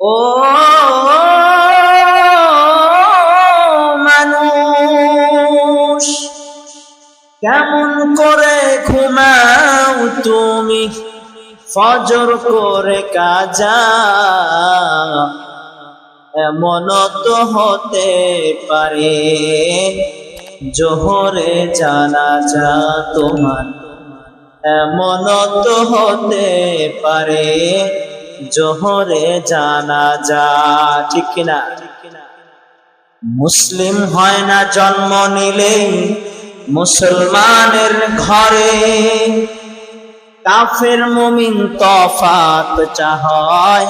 ও মানুষ, কেমন করে ঘুমাও তুমি ফজর করে কাজা? এমন তো হতে পারে জোহরে জানাজা তোমার, এমন তো হতে পারে জোহরে জানাজা। ঠিক কিনা? মুসলিম হয় না জন্ম নিলেই মুসলমানের ঘরে, কাফের মুমিন তফাত চায়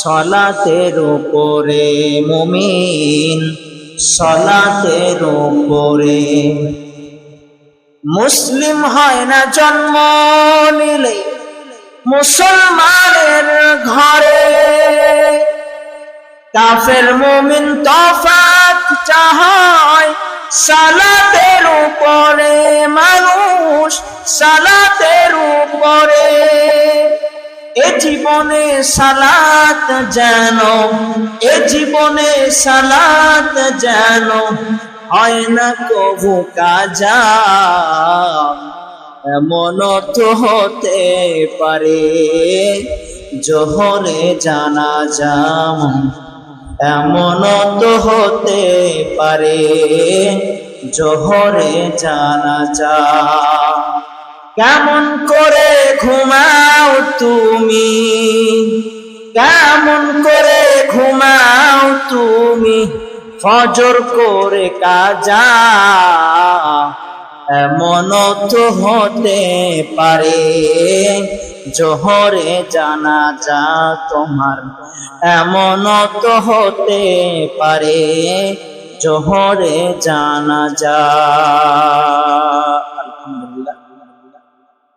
সলাতের উপরে, মুমিন সলাতের উপরে। মুসলিম হয় না জন্ম নিলে মুসলমানের ঘরে, কাফের মুমিন তফাত চায় সালাতের উপরে, মানুষ সালাতের উপরে। এ জীবনে সালাত যেন, এ জীবনে সালাত যেন হয় না কবু কাজা। এমন তো হতে পারে জোহরে জানাজা, এমন তো হতে পারে জোহরে জানাজা। কেমন করে ঘুমাও তুমি, কেমন করে ঘুমাও তুমি ফজর করে কাজা? এমন তো হতে পারে জোহরে জানাজা তোমার, এমন তো হতে পারে জোহরে জানাজা। আলহামদুলিল্লাহ,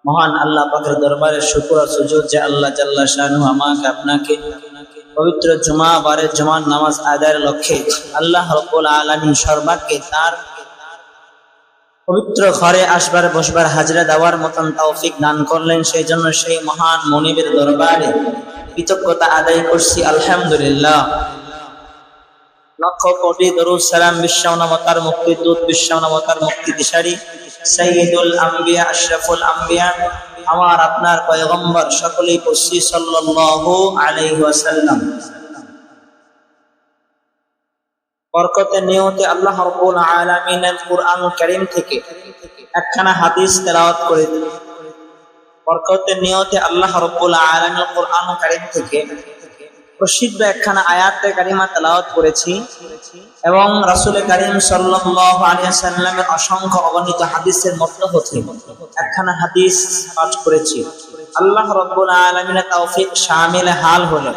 মহান আল্লাহ পাকের দরবারে শুকর আর সুজুদ যে আল্লাহ জাল্লা শানুহু আমাকে আপনাকে পবিত্র জুমা বারে জুমার নামাজ আদায়ের লক্ষ্যে আল্লাহ রাব্বুল আলামিন সর্বাগ্যে তার পবিত্র ঘরে আসবার বসবার হাজরা দেওয়ার মতন তৌফিক দান করলেন। সেই জন্য সেই মহান মনিবের দরবারে কৃতজ্ঞতা আদায় করছি আলহামদুলিল্লাহ। লক্ষ কোটি দরুদ সালাম বিশ্বমানবতার মুক্তিদূত, বিশ্বমানবতার মুক্তি দিশারি সাইয়্যিদুল আম্বিয়া আশরাফুল আম্বিয়া আমার আপনার পয়গম্বর সকলেই পড়ছি সাল্লাল্লাহু আলাইহি ওয়াসাল্লাম। বরকতের নিয়তে আল্লাহ রাব্বুল আলামিনের কুরআন কারীম থেকে একখানা হাদিস তেলাওয়াত করে দিন। বরকতের নিয়তে আল্লাহ রাব্বুল আলামিনের কুরআন কারীম থেকে প্রসিদ্ধ একখানা আয়াতে কারিমা তেলাওয়াত করেছি এবং রাসূল কারীম সাল্লাল্লাহু আলাইহি ওয়াসাল্লামের অসংখ্য অগণিত হাদিসের মধ্য হতে একখানা হাদিস পাঠ করেছি। আল্লাহ রাব্বুল আলামিনের তৌফিক শামিল হাল হলে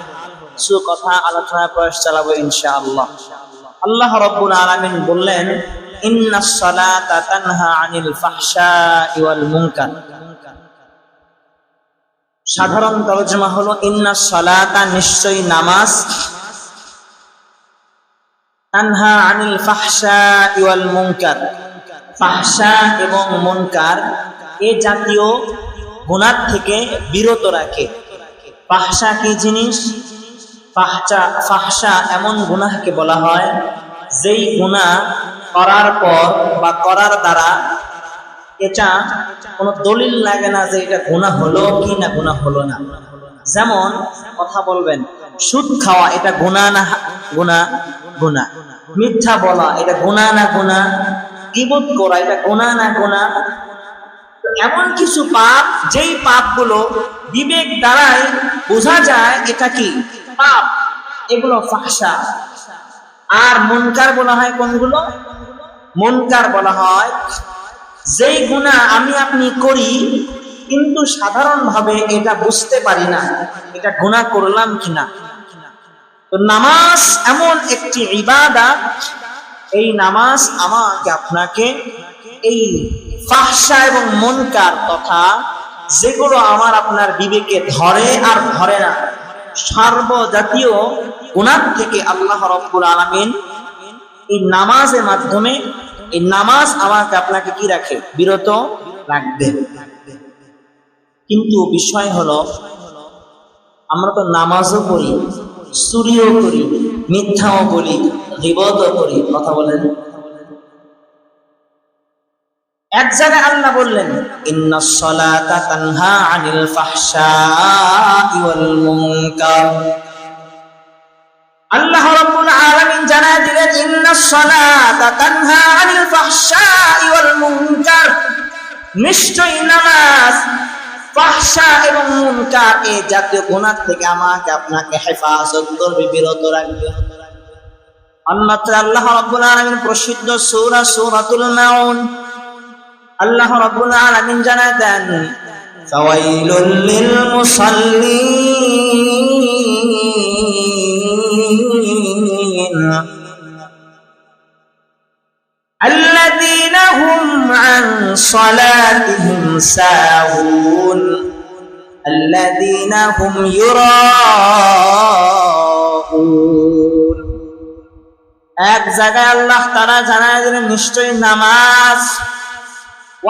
কিছু কথা আলোচনায় প্রয়াস চালাবো ইনশাআল্লাহ। আল্লাহ রাব্বুল আলামিন বললেন, ইন্নাস সালাতা তানহা আনিল ফাহশাই ওয়াল মুনকার। সাধারণ তরজমা হলো ইন্নাস সালাতা, নিশ্চয়ই নামাজ, তানহা আনিল ফাহশাই ওয়াল মুনকার, ফাহশা এবং মুনকার এ জাতীয় গুনাহ থেকে বিরত রাখে। ফাহশা কি জিনিস? ফাহশা এমন গুনাহকে বলা হয় যেই গুনাহ করার পর বা করার দ্বারা এটা কোনো দলিল লাগে না যে এটা গুনাহ হলো কি না গুনাহ হলো না। যেমন কথা বলবেন, সুদ খাওয়া এটা গুনাহ না গুনাহ? গুনাহ। মিথ্যা বলা এটা গুনাহ না গুনাহ? গীবত করা এটা গুনাহ না গুনাহ? এমন কিছু পাপ যেই পাপগুলো বিবেক দ্বারাই বোঝা যায় এটা কি পাপ, এগুলো ফাহশা। আর মুনকার বলা হয় কোনগুলো? মুনকার বলা হয় যেই গুনাহ আমি আপনি করি কিন্তু সাধারণভাবে এটা বুঝতে পারি না এটা গুনাহ করলাম কিনা। তো নামাজ এমন একটি ইবাদত, এই নামাজ আমাকে আপনাকে এই ফাহশা এবং মুনকার তথা যেগুলো আমার আপনার বিবেকে ধরে আর ধরে না সর্বজাতীয় গুনাহ থেকে আল্লাহ রাব্বুল আলামিন এই নামাজের মাধ্যমে, এই নামাজ আমাকে আপনাকে কি রাখে? বিরত রাখবে। কিন্তু বিষয় হলো আমরা তো নামাজও পড়ি চুরিও করি, মিথ্যাও বলি, গীবতও করি। কথা বলেন। এক জায়গায় আল্লাহ বললেন, ইন্নাস সালাতা তানহা আনিল ফাহশাই ওয়াল মুনকার। আল্লাহ রাব্বুল আলামিন জানায় দিলেন, ইন্নাস সালাতা তানহা আনিল ফাহশাই ওয়াল মুনকার, নিশ্চয়ই নামাজ ফাহশা এবং মুনকার এই জাতীয় গুনাহ থেকে আমাকে আপনাকে হেফাজত করবে, বিরত রাখবে। অন্যত্র আল্লাহ রাব্বুল আলামিন প্রসিদ্ধ সূরা সূরাতুল মাউন আল্লাহ রাব্বুল আলামিন জানায় দেন, ফাওয়াইলুল লিল মুসাল্লিন আল্লাযীনা হুম আন সালাতিহিম সাহুন আল্লাযীনা হুম ইউরাউন। এক জায়গায় আল্লাহ তাআলা জানায় দিলেন, নিশ্চয়ই নামাজ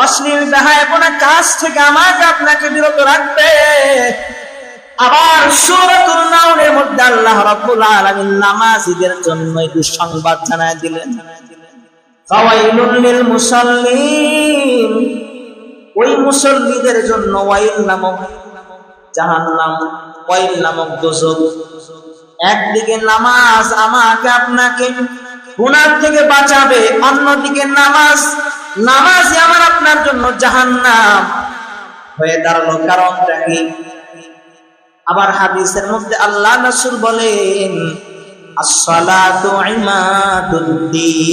অশ্লীল বেহায়াপনা কাজ থেকে আমাকে আপনাকে বিরত রাখবে। আবার সূরাতুল নাউনের মধ্যে আল্লাহ রাব্বুল আলামিন নামাজীদের জন্য একটি সংবাদ জানায় দিলেন, ফাওয়াইলুল লিল মুসাল্লিন, ওই মুসল্লিদের জন্য ওয়াইল নামক জাহান্নাম, ওয়াইল নামক দোজখ। একদিকে নামাজ আমাকে আপনাকে গুনাহ থেকে বাঁচাবে, অন্যদিকে নামাজই আমার আপনার জন্য জাহান্নাম হয়ে দাঁড়ালো। কারণটা কি? আবার হাদিসের মধ্যে আল্লাহ রাসূল বলেন, as-salatu imaduddin,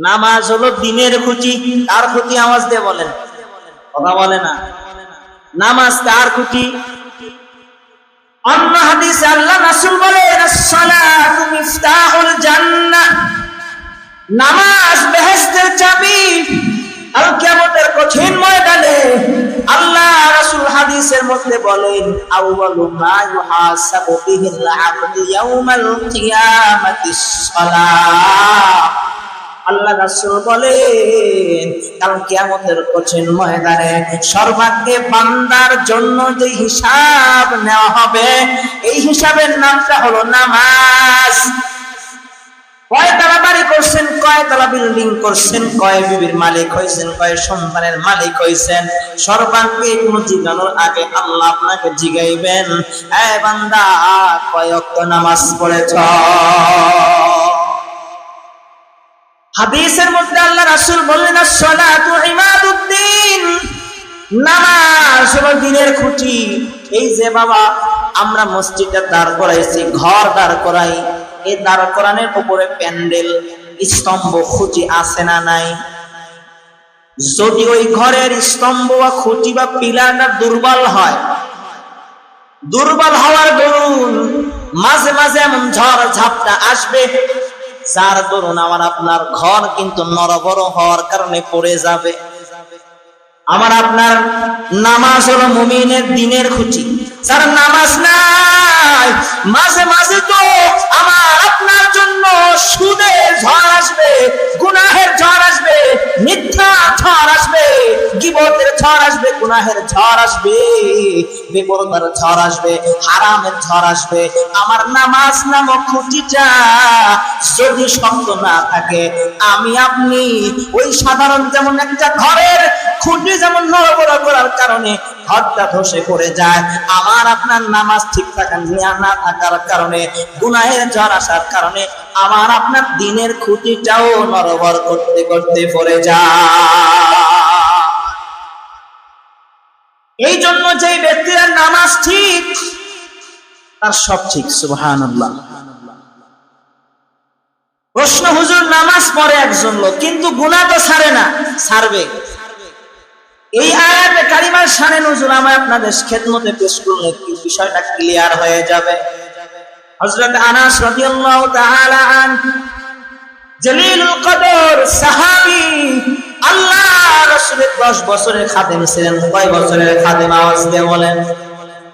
নামাজ হলো দ্বীনের খুঁটি। কার খুঁটি? আওয়াজ দিয়ে বলেন, কথা বলে না। নামাজ কার খুঁটি? অন্য হাদিসে আল্লাহ রাসূল বলেন, as-salatu মিফতাহুল জান্নাহ, নামাজ বেহেশতের চাবি। আল কিয়ামতের কঠিন ময়দানে আল্লাহ রাসূল হাদিসের মধ্যে বলেন, আউয়ালু মা ইউহাসাবু বিহিল আবদু ইয়াউমাল কিয়ামাতিস সালাহ। আল্লাহ রাসূল বলেন, কাল কিয়ামতের কঠিন ময়দানে সর্বাগ্রে বান্দার জন্য যে হিসাব নেওয়া হবে, এই হিসাবের নামটা হলো নামাজ। কয়তলা বাড়ি করছেন, কয়তলা বিল্ডিং করছেন, কয় বিবির মালিক হয়েছেন, কয় সন্তানের মালিক হয়েছেন, সর্বাঙ্গে এগুলো জিজ্ঞানোর আগে আল্লাহ আপনাকে জিগাইবেন, এ বান্দা কয় ওয়াক্ত নামাজ পড়েছ? হাদিসের মধ্যে আল্লাহ রাসূল বললেন, as-salatu imaduddin, নামাজ হলো দ্বীনের খুঁটি। এই যে বাবা আমরা মসজিদে দাঁড় করাইছি, ঘর দাঁড় করাই, এই দাঁড় করানোর উপরে প্যান্ডেল, স্তম্ভ, খুঁটি আছে না নাই? যদি ওই ঘরের স্তম্ভ বা খুঁটি বা পিলারটা দুর্বল হয়, দুর্বল হওয়ার দরুন মাঝে মাঝে এমন ঝড় ঝাপটা আসবে, যার দরুন আমার আপনার ঘর কিন্তু নড়বড় হওয়ার কারণে পড়ে যাবে। আমার আপনার নামাজ হলো মুমিনের দ্বীনের খুঁটি। যার নামাজ নাই, মাঝে মাঝে তো আমার আপনার জন্য সুদের ঝড় আসবে, গুনাহের ঝড় আসবে, মিথ্যা ঝড় আসবে, গীবতের ঝড় আসবে, গুনাহের ঝড় আসবে, বেপরদার ঝড় আসবে, হারামের ঝড় আসবে। আমার নামাজ নামক খুঁটিটা যদি শক্ত না থাকে, আমি আপনি ওই সাধারণ যেমন একটা ঘরের খুঁটি যেমন নড়বড় করার কারণে ঘরটা ধসে পড়ে যায়, আমার আপনার নামাজ ঠিক না থাকার কারণে, গুনাহের ঝড় আসার কারণে আমার আপনার দ্বীনের খুঁটিটাও নড়বড় করতে করতে পড়ে যায়। এই জন্য যে ব্যক্তির নামাজ ঠিক, তার সব ঠিক। সুবহানাল্লাহ। প্রশ্ন, হুজুর নামাজ পড়ে একজন লোক কিন্তু গুনাহ তো ছাড়ে না, ছাড়বে? এই আয়াতে কারিমার শানে নুজুল আমি আপনাদের খেদমতে পেশ করলে কি বিষয়টা ক্লিয়ার হয়ে যাবে। হযরত আনাস রাদিয়াল্লাহু তাআলা আনহু, জলিলুল কদর সাহাবী, আল্লাহ রাসূলের 10 বছরের খাদেম ছিলেন। কয় বছরের খাদেম? আওয়াজ দিয়ে বলেন,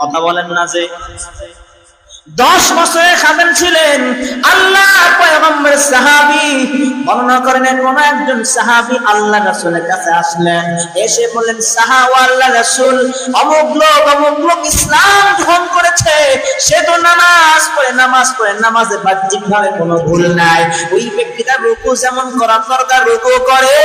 কথা বলেন না যে। 10 বছরের খাদেম ছিলেন। আল্লাহ পয়গম্বরের সাহাবী বর্ণনা করেন, কোন একজন সাহাবী আল্লাহ রাসূলের কাছে আসলেন, এসে বললেন, সাহাবা আল্লাহ রাসূল, অমুক লোক ইসলাম গ্রহণ করেছে, সে তো নামাজ পড়ে নামাজে বাহ্যিকভাবে কোনো ভুল নাই, ওই ব্যক্তিটা রুকু যেমন করার দরকার রুকু করে,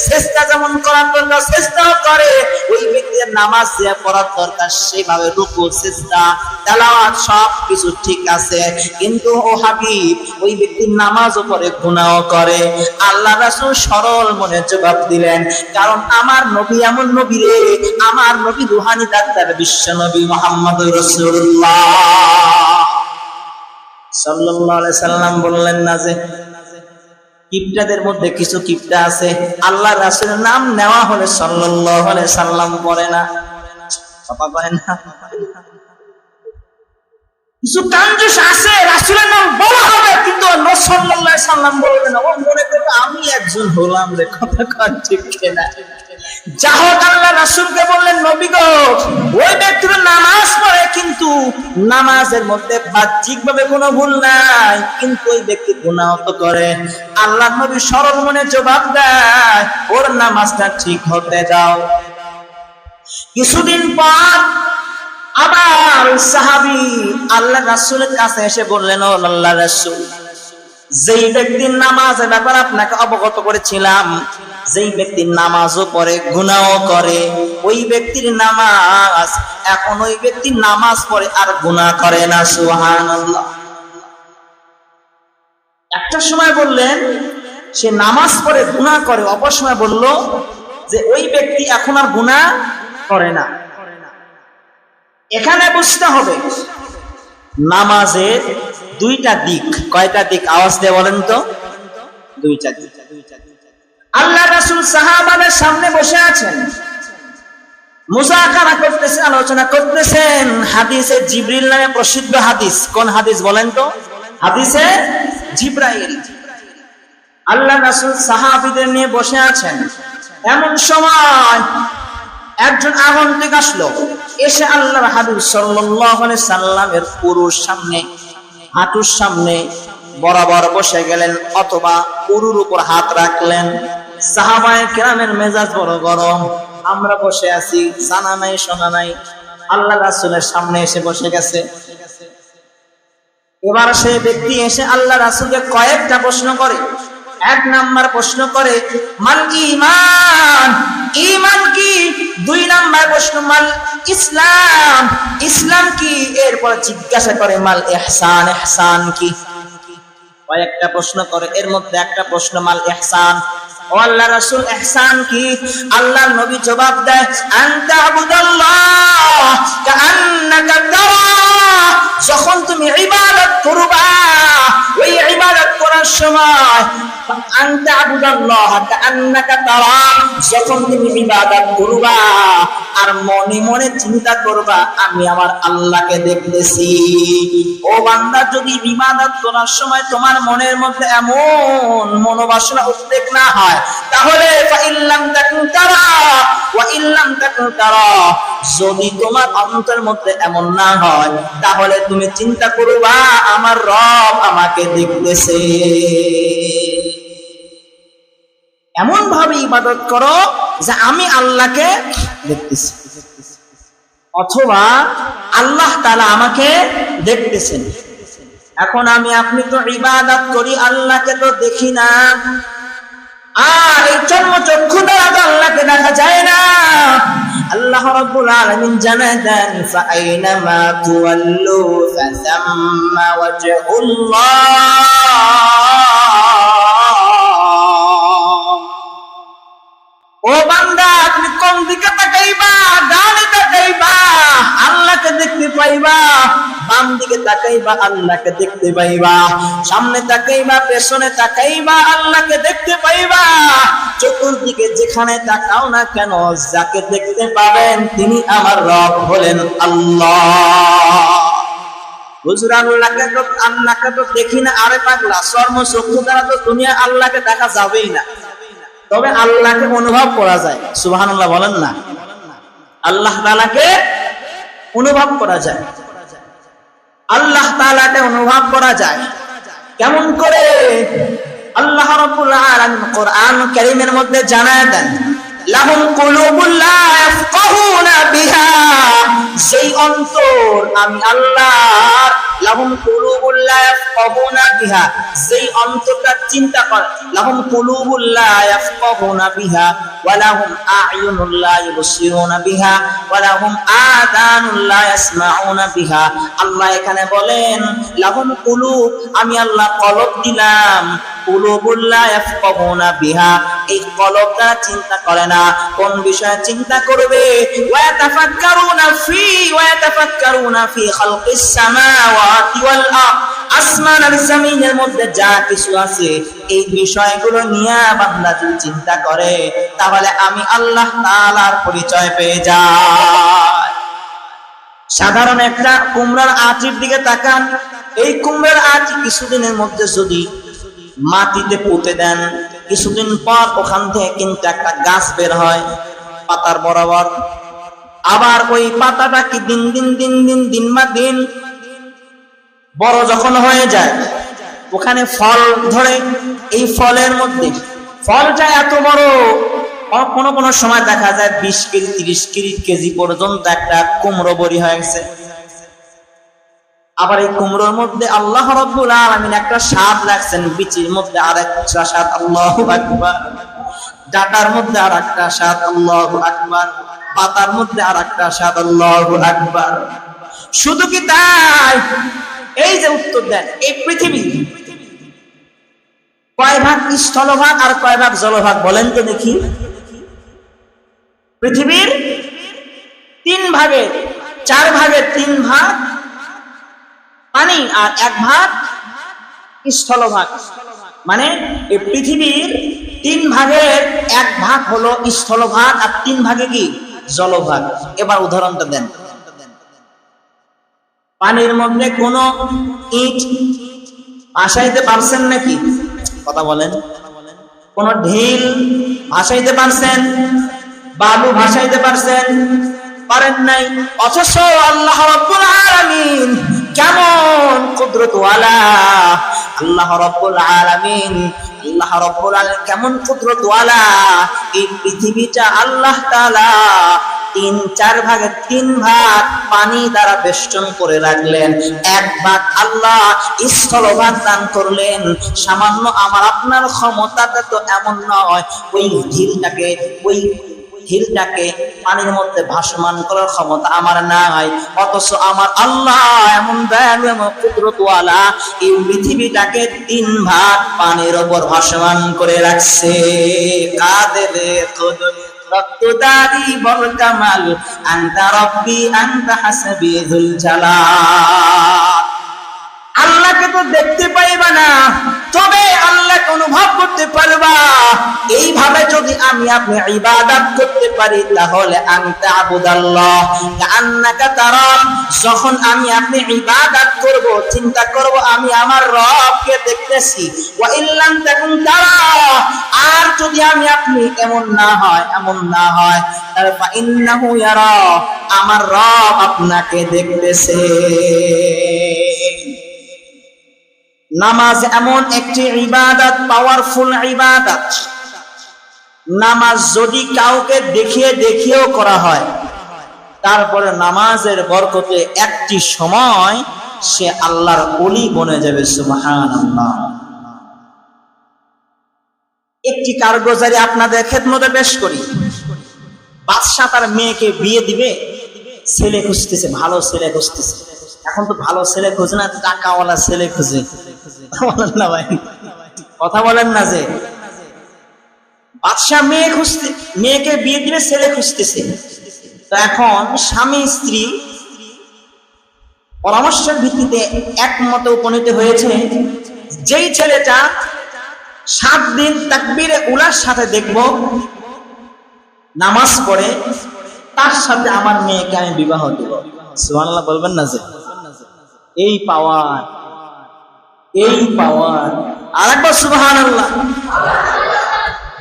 সিজদা যেমন করার দরকার সিজদাও করে, ওই ব্যক্তির নামাজ যে পড়ার দরকার সেভাবে রুকু সিজদা তেলাওয়াত সব কিছু ঠিক আছে, কিন্তু ও হাবিব ওই ব্যক্তির নামাজও পড়ে গুনাহও করে। আল্লাহ রাসূল সরল মনে জবাব দিলেন, কারণ আমার নবী এমন নবী রে, আমার নবী রুহানি ডাক্তার বিশ্ব নবী মুহাম্মদুর রাসূলুল্লাহ সাল্লাল্লাহু আলাইহি সাল্লাম বললেন না যে কিবটাদের মধ্যে কিছু কিবটা আছে আল্লাহ রাসূলের নাম নেওয়া হলে সাল্লাল্লাহু আলাইহি সাল্লাম পড়ে না, কথা বলেন না। কিছু কাঞ্জুস আছে রাসূলের নাম বলা হবে কিন্তু সাল্লাল্লাহু আলাইহি সাল্লাম বলবে না, ও মনে করবে আমি একজন হলাম রে, কথা কর ঠিক কিনা। যাহোক আল্লাহ রাসূলকে বললেন, নবী গো ওই ব্যক্তি নামাজ পড়ে কিন্তু নামাজের মধ্যে বাহ্যিকভাবে কোনো ভুল নাই, কিন্তু ওই ব্যক্তি গুনাহ তো করে। আল্লাহ নবী সরল মনে জবাব দেয়, ওর নামাজটা ঠিক হতে দাও। কিছুদিন পর আবার সাহাবী আল্লাহ রাসূলের কাছে এসে বললেন, ও আল্লাহ রাসূল, যেই ব্যক্তির নামাজের ব্যাপারে আপনাকে অবগত করেছিলাম, যেই ব্যক্তির নামাজও পড়ে গুনাহও করে, ওই ব্যক্তির নামাজ এখন ওই ব্যক্তির নামাজ পড়ে আর গুনাহ করে না, সুবহানাল্লাহ। একটা সময় বললেন সে নামাজ পড়ে গুনাহ করে, অপর সময় বলল যে ওই ব্যক্তি এখন আর গুনাহ করে না। এখানে বুঝতে হবে নামাজের দুইটা দিক। কয়টা দিক? আওয়াজ দিয়ে বলেন তো। দুইটা দিক। আল্লাহ রাসূল সাহাবাদের সামনে বসে আছেন, মুযাকারা করতেছেন, আলোচনা করতেছেন। হাদিসে জিবরিল নামে প্রসিদ্ধ হাদিস। কোন হাদিস বলেন তো? হাদিসে জিবরাইল। আল্লাহ রাসূল সাহাবীদের নিয়ে বসে আছেন। এমন সময় একজন আগন্তুক আসলো, এসে আল্লাহর হাবিব সাল্লাল্লাহু আলাইহি সাল্লামের পুরুর সামনে, হাঁটুর সামনে বরাবর বসে গেলেন অথবা পুরুর উপর হাত রাখলেন। সাহাবায়ে কেরামের মেজাজ বড় গরম, আমরা বসে আছি, জানা নাই শোনা নাই, আল্লাহ রাসূলের সামনে এসে বসে গেছে। এবার সেই ব্যক্তি এসে আল্লাহ রাসূলকে কয়েকটা প্রশ্ন করে। এক নাম্বার প্রশ্ন করে, মাল ঈমান, ঈমান কি? দুই নাম্বার প্রশ্ন, মাল ইসলাম, ইসলাম কি? এরপর জিজ্ঞাসা করে, মাল ইহসান, ইহসান কি? কয়েকটা প্রশ্ন করে, এর মধ্যে একটা প্রশ্ন মাল ইহসান। ও আল্লাহ রাসূল, ইহসান কি? আল্লাহর নবী জবাব দেয়, আনতা আবুদাল্লাহ কাআন্নাকা তারা, যখন তুমি ইবাদত করবা, ওই ইবাদত করার সময় আনতা আবুদাল্লাহ কাআন্নাকা তারা, যখন তুমি ইবাদত করবা আর মনে মনে চিন্তা করবা আমি আমার আল্লাহকে দেখতেছি। ও বান্দা, যদি ইবাদত করার সময় তোমার মনের মধ্যে এমন মনোবাসনা উদ্বেগ না হয়, তাহলে ফাইল্লাম তাকুন তারা ওয়া ইল্লাম তাকুন তারা, যদি তোমার অন্তরের মধ্যে এমন না হয় তাহলে তুমি চিন্তা করবা আমার রব আমাকে দেখতেছে। এমন ভাবে ইবাদত করো যে আমি আল্লাহকে দেখতেছি, অথবা আল্লাহ তাআলা আমাকে দেখতেছেন। এখন আমি আপনি তো ইবাদত করি, আল্লাহকে তো দেখি না, আর এই চক্ষু দ্বারা তো আল্লাহকে দেখা যায় না। আল্লাহ রাব্বুল আলামিন জানায় দেন, ফাআইনামা তুওয়াল্লু ফাসাম্মা ওয়াজহুল্লাহ। ও বান্দা, আপনি কোন দিকে তাকাইবা? ডানে তাকাইবা, আল্লাহকে দেখতে পাইবা, বাম দিকে তাকাইবা, আল্লাহকে দেখতে পাইবা, সামনে তাকাইবা, পেছনে তাকাইবা, আল্লাহকে দেখতে পাইবা। চতুর্দিকে যেখানে তাকাও না কেন, যাকে দেখতে পাবেন তিনি আমার রব হলেন আল্লাহ। হুজুর, আল্লাহকে তো দেখি না। আরে পাগলা, চক্ষু দ্বারা তো দুনিয়া আল্লাহকে দেখা যাবেই না, তবে আল্লাহকে অনুভব করা যায়। সুবহানাল্লাহ বলেন না। আল্লাহ তাআলাকে অনুভব করা যায়। তাআলাকে অনুভব করা যায়। কেমন করে? আল্লাহ রাব্বুল আলামিন কোরআন কারীমের মধ্যে জানায় দেন, লাহুম কুলুবুল লা ইয়াফকাহুনা বিহা, সেই অন্তর আমি আল্লাহর, লাহুম কুলুবুল লা ইয়াফকাহুনা বিহা, সেই অন্তরটা চিন্তা করে, লাহুম কুলুবুল লা ইয়াফকাহুনা বিহা ওয়া লাহুম আ'য়ুনুল লা ইউবসিরুনা বিহা ওয়া লাহুম আযানুল লা ইয়াসমাউনা বিহা। আল্লাহ এখানে বলেন লাহুম কুলুব, আমি আল্লাহ কলব দিলাম, কুলুবুল লা ইয়াফকাহুনা বিহা, এই কলবটা চিন্তা করে না। কোন বিষয়ে চিন্তা করবে? ওয়া ইয়াতাফাক্কারুনা ফি খালকিস সামাওয়াতি ওয়াল আরদ, আসমান আর জমিনের মধ্যে যা কিছু আছে এই বিষয়গুলো নিয়ে বান্দা যদি চিন্তা করে তাহলে আমি আল্লাহ তাআলার পরিচয় পেয়ে যাই। সাধারণ একটা কুমড়ার আঁটির দিকে তাকান, এই কুমড়ার আঁটি কিছুদিনের মধ্যে যদি মাটিতে পুঁতে দেন, কিছুদিন পর ওখান থেকে কিন্তু একটা গাছ বের হয় পাতার বরাবর। আবার ওই পাতাটা কি দিন দিন বড় যখন হয়ে যায় ওখানে ফল ধরে। এই ফলের মধ্যে ফলটা এত বড়, কোনো সময় দেখা যায় 20 কেজি 30 কেজি পর্যন্ত একটা কুমড়ো বড়ি হয়ে গেছে। আবার এই কুমড়োর মধ্যে আল্লাহ রাব্বুল আলামিন একটা স্বাদ রাখছেন, বিচির মধ্যে আরেকটা স্বাদ, আল্লাহু আকবার, ডাটার মধ্যে আরেকটা স্বাদ, আল্লাহু আকবার, পাতার মধ্যে আরেকটা স্বাদ, আল্লাহু আকবার। শুধু কি তাই? এই যে উত্তর দেন, এই পৃথিবী কয় ভাগ স্থলভাগ আর কয় ভাগ জলভাগ বলেন তো দেখি? পৃথিবীর 3 ভাগের 4 ভাগের 3 ভাগ পানি আর 1 ভাগ স্থলভাগ। মানে এই পৃথিবীর 3 ভাগের 1 ভাগ হলো স্থলভাগ আর 3 ভাগে কি জলভাগ। এবার উদাহরণটা দেন। পানির মধ্যে কোন ইট ভাসাইতে পারছেন নাকি? কথা বলেন। কোন ঢিল ভাসাইতে পারছেন? বালু ভাসাইতে পারছেন? পারেন নাই। অথচ আল্লাহ রাব্বুল আলামিন কেমন কুদরতওয়ালা, আল্লাহ রাব্বুল আলামিন কেমন কুদরতওয়ালা। এই পৃথিবীটা আল্লাহ তাআলা 3-4 ভাগের 3 ভাগ পানি দ্বারা বেষ্টন করে রাখলেন, 1 ভাগ আল্লাহ স্থলভাগ দান করলেন। সামান্য আমার আপনার ক্ষমতাটা তো এমন নয় ওই ঢিলটাকে পানির মধ্যে ভাসমান করার ক্ষমতা আমার নাই। অথচ আমার আল্লাহ এমন দয়ালু এবং কুদরতওয়ালা, এই পৃথিবীটাকে 3 ভাগ পানির উপর ভাসমান করে রাখছে। কাদের কুদরত রক্তদারি বল কামাল, আনতা রব্বি আনতা হাসবি যুল জালাল। আল্লাহকে তো দেখতে পাইবা না, তবে আল্লাহকে অনুভব করতে পারবা। এইভাবে যদি আমি আপনি ইবাদত করতে পারি তাহলে আনতা আবুদাল্লাহ কাআন্নাকা তারা। যখন আমি আপনি ইবাদত করব, চিন্তা করব আমি আমার রবকে দেখতেছি। ওয়া ইল্লাম তাকুন তারা, আর যদি আমি আপনি এমন না হয় তাহলে ফা ইন্নাহু ইয়ারা, আমার রব আপনাকে দেখতেছে। নামাজ এমন একটি ইবাদত, পাওয়ারফুল ইবাদত। নামাজ যদি কাউকে দেখিয়েও করা হয়, তারপরে নামাজের বরকতে একটি সময় সে আল্লাহর ওলি বনে যাবে। সুবহানাল্লাহ। একটি কারগুজারি আপনাদের খেদমতে পেশ করি। বাদশা তার মেয়েকে বিয়ে দিবে, ছেলে খুঁজতেছে, ভালো ছেলে খুঁজতেছে। এখন তো ভালো ছেলে খোঁজে না, টাকাওয়ালা ছেলে খুঁজে। বলেন না ভাই, কথা বলেন না। যে বাদশা মেয়েকে বিয়ে দিবে, ছেলে খুঁজতেছে। তো এখন স্বামী স্ত্রী পরামর্শের ভিত্তিতে একমতে উপনীত হয়েছে, যেই ছেলেটা 7 দিন তাকবীরে উলার সাথে দেখব, নামাজ পড়ে, তার সাথে আমার মেয়েকে আমি বিবাহ দেব। সুবহানাল্লাহ বলবেন না? যে এই পাওয়ার আরেকবার সুবহানাল্লাহ।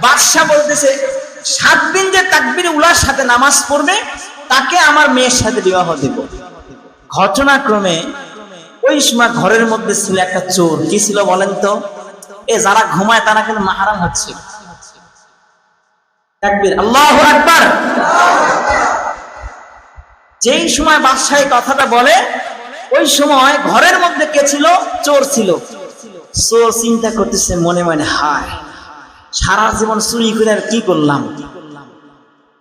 বাদশা বলতেছে 7 দিন যে তাকবীরে উলার সাথে নামাজ পড়বে তাকে আমার মেয়ের সাথে বিবাহ দেব। ঘটনাক্রমে ওই সময় ঘরের মধ্যে ছিল একটা চোর। কি ছিল বলেন তো? যারা ঘুমায় তারা কিন্তু মাহারাম হচ্ছে। তাকবীর, আল্লাহু আকবার। যেই সময় বাদশাহ কথাটা বলে ওই সময় ঘরের মধ্যে কে ছিল? চোর ছিল। চোর চিন্তা করতেছে মনে মনে, হায় সারা জীবন চুরি করে আর কি করলাম,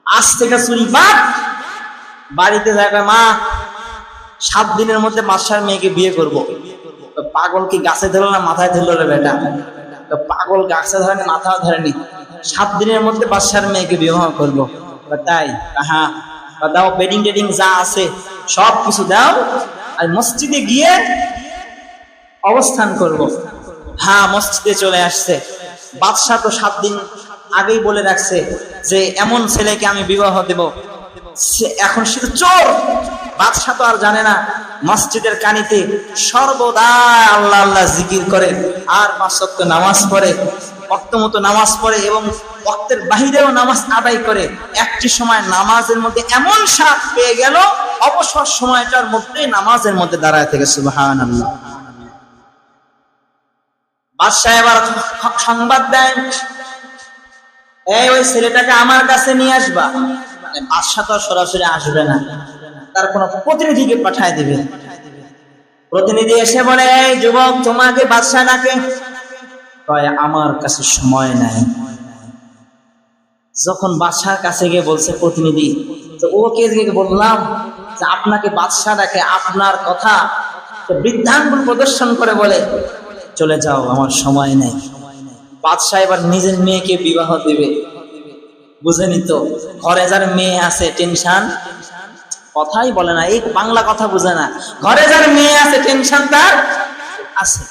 আজ থেকে চুরি বাদ। বাড়িতে যাবে, মা 7 দিনের মধ্যে বাদশার মেয়েকে বিয়ে করব। পাগল কি গাছে ধরলো না মাথায় ধরলো রে বেটা? পাগল গাছে ধরেনি, মাথাও ধরেনি। 7 দিনের মধ্যে বাদশার মেয়েকে বিবাহ করব। তাই? হ্যাঁ, দাও, বেডিং টেডিং যা আছে সব কিছু দাও, আর মসজিদে গিয়ে অবস্থান করব। হ্যাঁ, মসজিদে চলে আসছে। বাদশাহ তো 7 দিন আগেই বলে রাখছে যে এমন ছেলেকে আমি বিবাহ দেব। এখন সে তো চোর, বাদশাহ তো আর জানে না। মসজিদের কানিতে সর্বদা আল্লাহ আল্লাহ জিকির করে, আর 5 ওয়াক্ত নামাজ পড়ে, ওয়াক্ত মতো নামাজ পড়ে, এবং ওয়াক্তের বাহিরেও নামাজ আদায় করে। একটি সময় নামাজের মধ্যে এমন স্বাদ পেয়ে গেল, অবসর সময়টার মধ্যে নামাজের মধ্যে দাঁড়ায় থেকে সুবহানাল্লাহ। বাদশাহ এবার সংবাদ দেন, ওই ছেলেটাকে আমার কাছে নিয়ে আসবা। বাদশাহ তো সরাসরি আসবে না, তার কোন প্রতিনিধিকে পাঠায় দিবে। প্রতিনিধি এসে বলে, এই যুবক, তোমাকে বাদশাহ ডাকে। কয়, আমার কাছে সময় নাই। যখন বাদশার কাছে গিয়ে বলছে প্রতিনিধি, তো ওকে বললাম যে আপনাকে বাদশাহ ডাকে, আপনার কথা বৃদ্ধাঙ্গুল প্রদর্শন করে বলে চলে যাও, আমার সময় নেই। বাদশাহ এবার নিজের মেয়েকে বিবাহ দিবে। বুঝেনি তো, ঘরে যার মেয়ে আছে টেনশন, কথাই বলে না, এই বাংলা কথা বুঝে না। ঘরে যার মেয়ে আছে টেনশন তার আছে।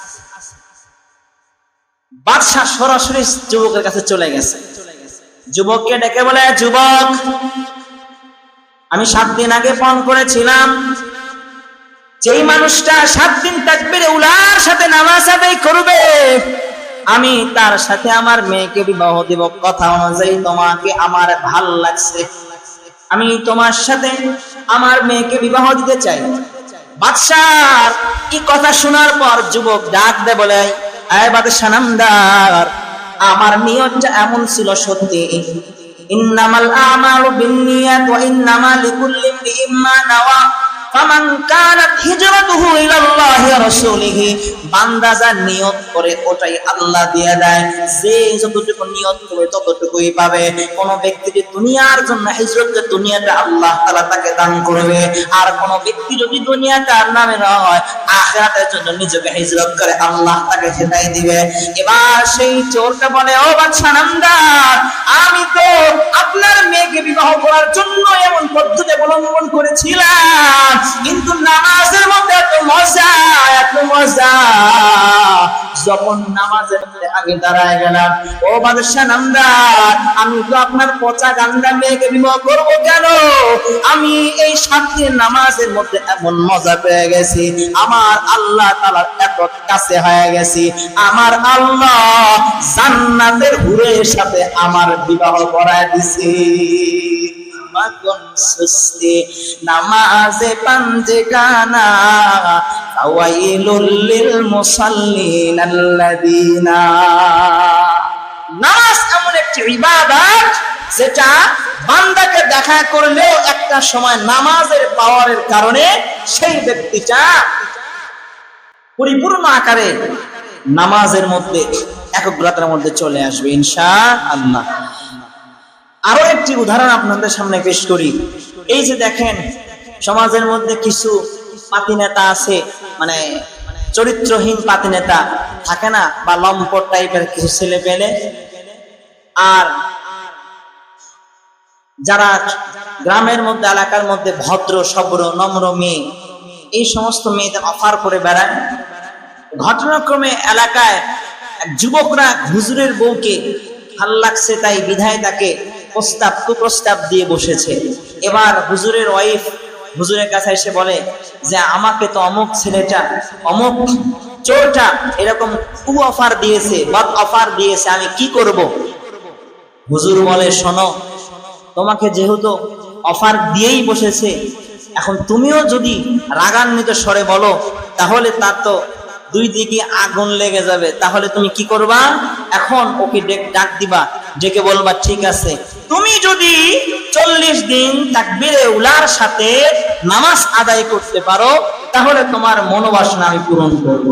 বাদশাহ সরাসরি যুবকের কাছে চলে গেছে। যুবককে ডেকে বলে, যুবক, আমি 7 দিন আগে ফোন করেছিলাম, যেই মানুষটা 7 দিন তাকবীরে উলার সাথে নামাজ আদায় করবে, আমি তার সাথে আমার মেয়েকে বিবাহ দেব। কথা অনুযায়ী তোমাকে আমার ভাল লাগছে, আমি তোমার সাথে আমার মেয়েকে বিবাহ দিতে চাই। বাদশার এই কথা শোনার পর যুবক ডাক দে বলে, আয় বাদশা নামদার, আমার নিয়তটা এমন ছিল সত্যি, ইন্নামাল আমালু বিন্নিয়াত ওয়া ইন্নামা লিকুল্লি ইমরিইন মা নাওয়া, ফামান কানাত হিজরাতুহু ইলাল্লাহি ওয়া রাসূলিহি। বান্দা যা নিয়ত করে ওটাই আল্লাহ দিয়ে দেয়। যে যতটুকু নিয়ত করে ততটুকুই পাবে। কোন ব্যক্তি যদি দুনিয়ার জন্য হিজরত করে, দুনিয়াটা আল্লাহ তাআলা তাকে দান করবে। আর কোন ব্যক্তি যদি দুনিয়াটা তার নামে না হয়, আখিরাতের জন্য নিজেকে হিজরত করে, আল্লাহ তাকে সেটাই দিবে। এবার সেই চোরটা বলে, ও বাদশা নামদার, আমি তো আপনার মেয়েকে বিবাহ করার জন্য এমন পদ্ধতি অবলম্বন করেছিলাম, কিন্তু নামাজের মধ্যে এত মজা, এত মজা। যখন নামাজের মধ্যে আগে দাঁড়ায় গেলাম, ও বাদশা নামদার, আমি তো আপনার পচা গান্দা মেয়েকে বিবাহ করব কেন? আমি এই 7 দিন নামাজের মধ্যে এমন মজা পেয়ে গেছি, আমার আল্লাহ তাআলার এত কাছে হয়ে গেছি, আমার আল্লাহ জান্নাতের হুরের সাথে আমার বিবাহ করায় দিছে। সুস্তি নামাজে পাঞ্জেগানা, ফাওয়াইলুল লিল মুসাল্লিন আল্লাযিনা। নামাজ এমন একটি ইবাদত যেটা বান্দাকে দেখা করলেও একটা সময় নামাজের পাওয়ারের কারণে সেই ব্যক্তিটা পরিপূর্ণ আকারে নামাজের মধ্যে একগ্রতার মধ্যে চলে আসবে ইনশাআল্লাহ। আরো একটি উদাহরণ আপনাদের সামনে পেশ করি। এই যে দেখেন, সমাজের মধ্যে কিছু পাতি নেতা আছে, মানে চরিত্রহীন পাতি নেতা থাকে না, বা লম্পট টাইপের কিছু ছেলে পেলে, আর যারা গ্রামের মধ্যে এলাকার মধ্যে ভদ্র সভ্র নম্র মেয়ে, এই সমস্ত মেয়েদের অফার করে বেড়ায়। ঘটনাক্রমে এলাকায় যুবকরা হুজুরের বউকে ভাল লাগছে, তাই বিধায় তাকে কুপ্রস্তাব দিয়ে বসেছে। এবার হুজুরের ওয়াইফ হুজুরের কাছে এসে বলে যে, আমাকে তো অমুক ছেলেটা, অমুক চোরটা এরকম অফার দিয়েছে, বদ অফার দিয়েছে, আমি কি করব? হুজুর বলে, শোনো, তোমাকে যেহেতু অফার দিয়েই বসেছে, এখন তুমিও যদি রাগান্বিত স্বরে বলো, তাহলে তার তো দুই দিকে আগুন লেগে যাবে। তাহলে তুমি কি করবা? এখন ওকে ডাক দিবা, ডেকে বলবা, ঠিক আছে, তুমি যদি 40 দিন তাকবীরে উলার সাথে নামাজ আদায় করতে পারো, তাহলে তোমার মনোবাসনা আমি পূরণ করব।